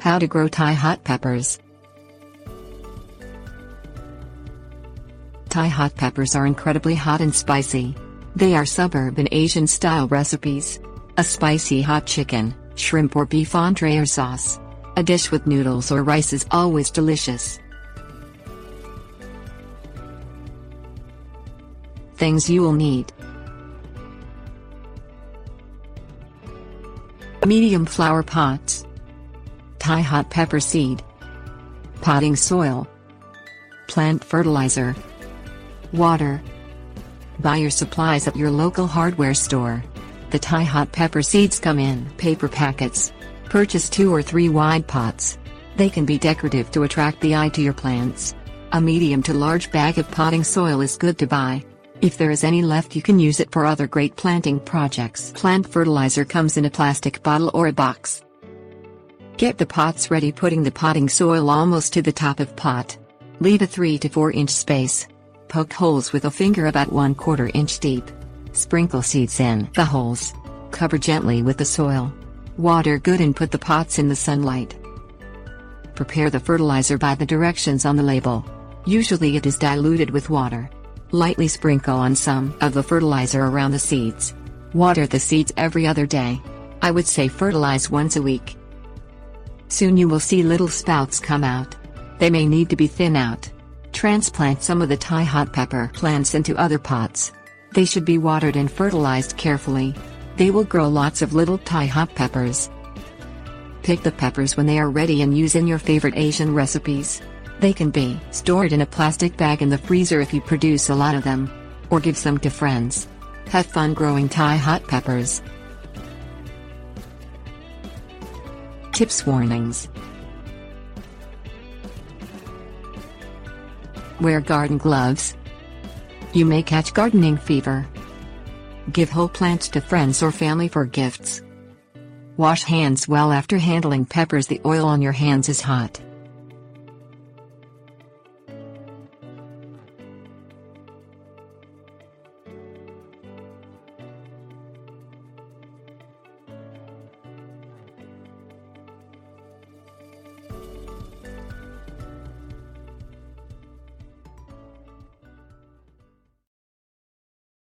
How to grow Thai hot peppers. Thai hot peppers are incredibly hot and spicy. They are suburban Asian-style recipes. A spicy hot chicken, shrimp or beef entree or sauce. A dish with noodles or rice is always delicious. Things you will need: medium flower pots, Thai hot pepper seed, potting soil, plant fertilizer, water. Buy your supplies at your local hardware store. The Thai hot pepper seeds come in paper packets. Purchase 2 or 3 wide pots. They can be decorative to attract the eye to your plants. A medium to large bag of potting soil is good to buy. If there is any left, you can use it for other great planting projects. Plant fertilizer comes in a plastic bottle or a box. Get the pots ready, putting the potting soil almost to the top of pot. Leave a 3 to 4 inch space. Poke holes with a finger about 1/4 inch deep. Sprinkle seeds in the holes. Cover gently with the soil. Water good and put the pots in the sunlight. Prepare the fertilizer by the directions on the label. Usually it is diluted with water. Lightly sprinkle on some of the fertilizer around the seeds. Water the seeds every other day. I would say fertilize once a week. Soon you will see little sprouts come out. They may need to be thinned out. Transplant some of the Thai hot pepper plants into other pots. They should be watered and fertilized carefully. They will grow lots of little Thai hot peppers. Pick the peppers when they are ready and use in your favorite Asian recipes. They can be stored in a plastic bag in the freezer if you produce a lot of them, or give some to friends. Have fun growing Thai hot peppers. Tips: warnings. Wear garden gloves. You may catch gardening fever. Give whole plants to friends or family for gifts. Wash hands well after handling peppers. The oil on your hands is hot.